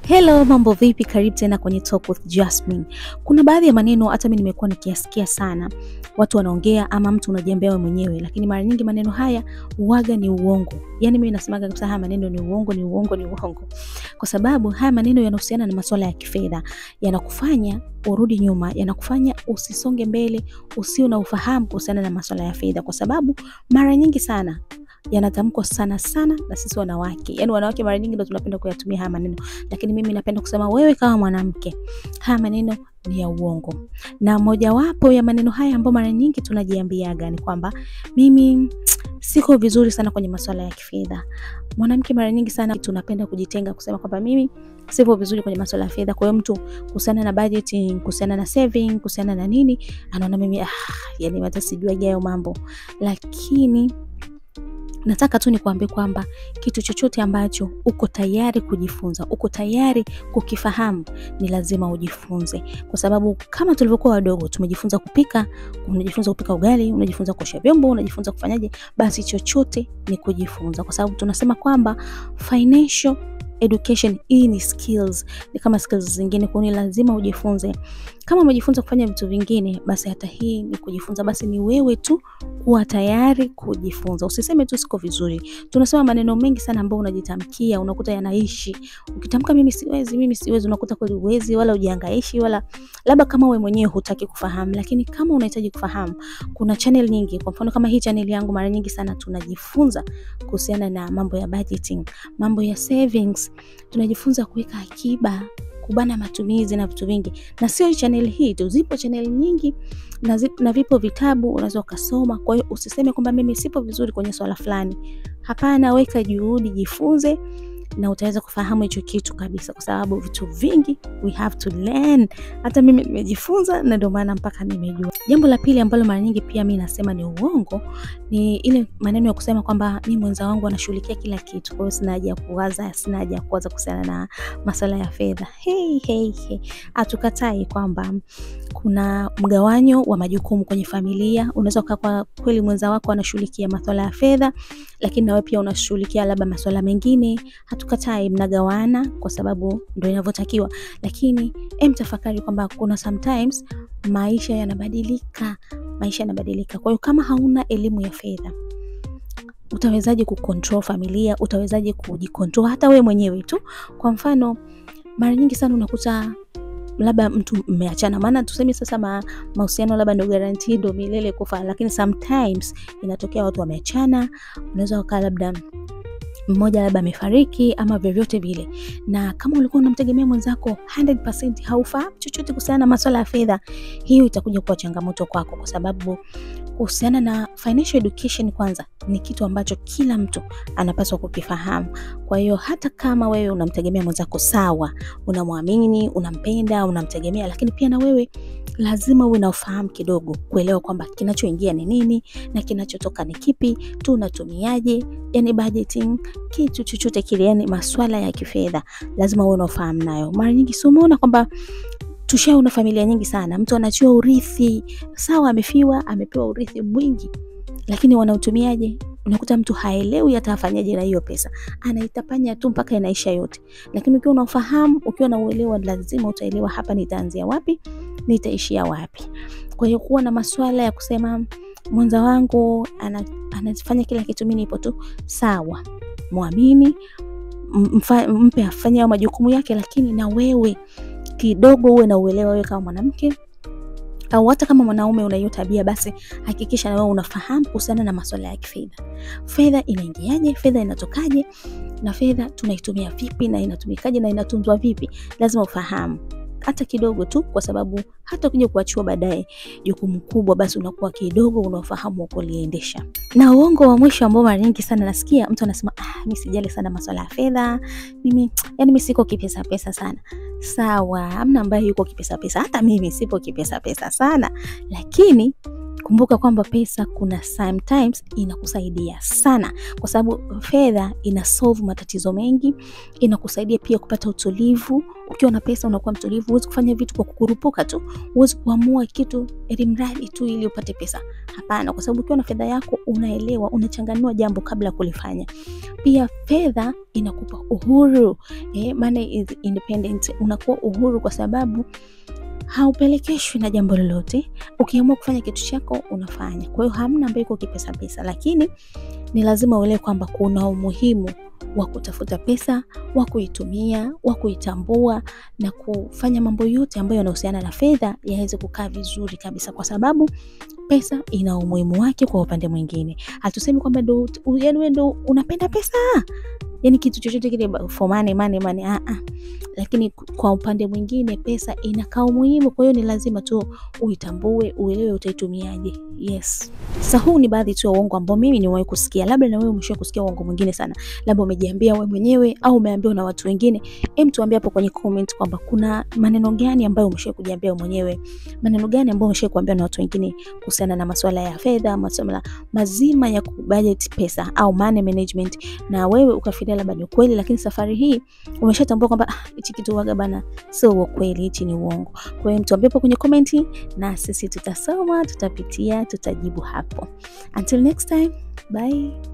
Hello, mambo vipi? Karibu tena kwenye Talk with Jasmine. Kuna baadhi ya maneno hata mimi nimekuwa nikiasikia sana. Watu wanaongea ama mtu unajiambia wewe mwenyewe, lakini mara nyingi maneno haya huaga ni uongo. Yaani mimi nasemaga kabisa haya maneno ni uongo. Kwa sababu haya maneno yanahusiana na masuala ya kifedha. Yanakufanya urudi nyuma, yanakufanya usisonge mbele, usio na ufahamu kuhusiana na masuala ya fedha, kwa sababu mara nyingi sana yanatamkwa sana na sisi wanawake. Yaani wanawake mara nyingi ndio tunapenda kuyatumia haya maneno, lakini mimi napenda kusema wewe kama mwanamke, haya maneno ni ya uongo. Na mojawapo ya maneno haya ambayo mara nyingi tunajiambiaga ni kwamba mimi siko vizuri sana kwenye masuala ya kifedha. Mwanamke mara nyingi sana tunapenda kujitenga kusema kwamba mimi sipo vizuri kwenye masuala ya fedha. Kwa hiyo mtu kuhusiana na budgeting, kuhusiana na saving, kuhusiana na nini, anaona mimi yani hata sijui hayo mambo. Lakini nataka tu nikwambie kwamba kitu chochote ambacho uko tayari kujifunza, uko tayari kukifahamu, ni lazima ujifunze. Kwa sababu kama tulivyokuwa wadogo tumejifunza kupika, unajifunza kupika ugali, unajifunza kuosha vyombo, unajifunza kufanyaje, basi chochote ni kujifunza. Kwa sababu tunasema kwamba financial education hii ni skills, ni kama skills zingine, kwa hiyo lazima ujifunze. Kama umejifunza kufanya vitu vingine, basi hata hii ni kujifunza. Basi ni wewe tu kuwa tayari kujifunza. Usiseme tu siko vizuri. Tunasema maneno mengi sana ambayo unajitamkia, unakuta yanaishi. Ukitamka mimi siwezi, unakuta kweli uwezi, wala hujihangaishi, wala labda kama wewe mwenyewe hutaki kufahamu. Lakini kama unahitaji kufahamu, kuna channel nyingi. Kwa mfano kama hii channel yangu, mara nyingi sana tunajifunza kuhusiana na mambo ya budgeting, mambo ya savings, tunajifunza kuweka akiba, kubana matumizi na vitu vingi. Na sio channel hii tu, zipo channel nyingi na vipo vitabu unaweza kusoma. Kwa hiyo usiseme kwamba mimi sipo vizuri kwenye swala fulani. Hapana, weka juhudi, jifunze na utaweza kufahamu hicho kitu kabisa, kwa sababu vitu vingi we have to learn. Hata mimi nimejifunza na ndio maana mpaka nimejua. Jambo la pili ambalo mara nyingi pia mimi nasema ni uongo, ni ile maneno ya kusema kwamba mimi mwenza wangu anashughulikia kila kitu, kwa hiyo sina haja ya kuwaza kuhusiana na masuala ya fedha. Hey. Hatukatai kwamba kuna mgawanyo wa majukumu kwenye familia. Unaweza kwa kweli mwenza wako anashughulikia masuala ya fedha, lakini nawe pia unashughulikia labda masuala mengine. Hatukatai, mnagawana kwa sababu ndio inavyotakiwa. Lakini tafakari kwamba kuna sometimes maisha yanabadilika. Kwa hiyo kama hauna elimu ya fedha, utawezaje kucontrol familia? Utawezaje kujicontrol hata wewe mwenyewe tu? Kwa mfano, mara nyingi sana unakuta labda mtu mmeachana, maana tuseme sasa mahusiano labda ndio guarantee ndio milele kufa, lakini sometimes inatokea watu wameachana. Unaweza ukaa labda mmoja labda amefariki ama vyovyote vile, na kama ulikuwa unamtegemea mwenzako 100% haufahamu chochote kuhusiana na masuala ya fedha, hiyo itakuja kuwa changamoto kwako, kwa sababu kuhusiana na financial education kwanza ni kitu ambacho kila mtu anapaswa kukifahamu. Kwa hiyo hata kama wewe unamtegemea mwenzako, sawa, unamwamini, unampenda, unamtegemea, lakini pia na wewe lazima uwe na ufahamu kidogo, kuelewa kwamba kinachoingia ni nini na kinachotoka ni kipi, tunatumiaje, yani budgeting, kitu chochote kile, yani masuala ya kifedha lazima uwe na ufahamu nayo. Mara nyingi umeona kwamba tushaona familia nyingi sana, mtu anachiwa urithi, sawa, amefiwa, amepewa urithi mwingi, lakini wanautumiaje? Unakuta mtu haelewi hata afanyaje na hiyo pesa, anaitapanya tu mpaka inaisha yote. Lakini ukiwa unafahamu, ukiwa na uelewa, lazima utaelewa hapa nitaanzia wapi, nitaishia wapi. Kwa hiyo kuwa na masuala ya kusema mwenza wangu anafanya kila kitu, mimi nipo tu, sawa, muamini, mpe afanye majukumu yake, lakini na wewe kidogo uwe na uelewa. Wewe kama mwanamke au hata kama mwanaume una hiyo tabia, basi hakikisha na wewe unafahamu kuhusiana na masuala ya kifedha. Fedha inaingiaje, fedha inatokaje, na fedha tunaitumia vipi, na inatumikaje, na inatunzwa vipi. Lazima ufahamu hata kidogo tu, kwa sababu hata ukija kuachiwa baadaye jukumu kubwa, basi unakuwa kidogo unafahamu kuliendesha. Na uongo wa mwisho ambao mara nyingi sana nasikia mtu anasema, mimi sijali sana masuala ya fedha, mimi siko kipesa sana. Sawa, hamna ambaye yuko kipesa, hata mimi sipo kipesa sana, lakini Kumbuka kwamba pesa kuna sometimes inakusaidia sana, kwa sababu fedha ina solve matatizo mengi, inakusaidia pia kupata utulivu. Ukiwa na pesa unakuwa mtulivu, huwezi kufanya vitu kwa kukurupuka tu, huwezi kuamua kitu elimradi tu ili upate pesa. Hapana, kwa sababu ukiwa na fedha yako unaelewa, unachanganua jambo kabla kulifanya. Pia fedha inakupa uhuru. Money is independent. Unakuwa uhuru kwa sababu haupelekeshwi na jambo lolote. Ukiamua kufanya kitu chako unafanya. Kwa hiyo hamna ambaye iko kipesa. Lakini ni lazima uelewe kwamba kuna umuhimu wa kutafuta pesa, wa kuitumia, wa kuitambua na kufanya mambo yote ambayo yanahusiana na fedha yaweze kukaa vizuri kabisa, kwa sababu pesa ina umuhimu wake. Kwa upande mwingine, hatusemi kwamba ndo unapenda pesa, yani kitu chochote kile for money. Lakini kwa upande mwingine pesa inakaa muhimu, kwa hiyo ni lazima tu uitambue, uelewe utaitumiaje. Yes. Sasa huu ni baadhi tu ya uongo ambao mimi nimewahi kusikia. Labda na wewe umeshawahi kusikia uongo mwingine sana. Labda umejiambia wewe mwenyewe au umeambiwa na watu wengine. Tuambie hapo kwenye comment kwamba kuna maneno gani ambayo umeshawahi kujiambia wewe mwenyewe. Maneno gani ambayo umeshawahi kuambiwa na watu wengine kuhusiana na masuala ya fedha, masuala mazima ya kubudget pesa au money management, na wewe ukafikiria labda ni kweli, lakini safari hii umeshatambua kwamba hichi kitu waga bana sio kweli, hichi ni uongo. Kwa hiyo tuambie hapo kwenye comment na sisi tutasoma, tutapitia, tutajibu hapo. Until next time, bye.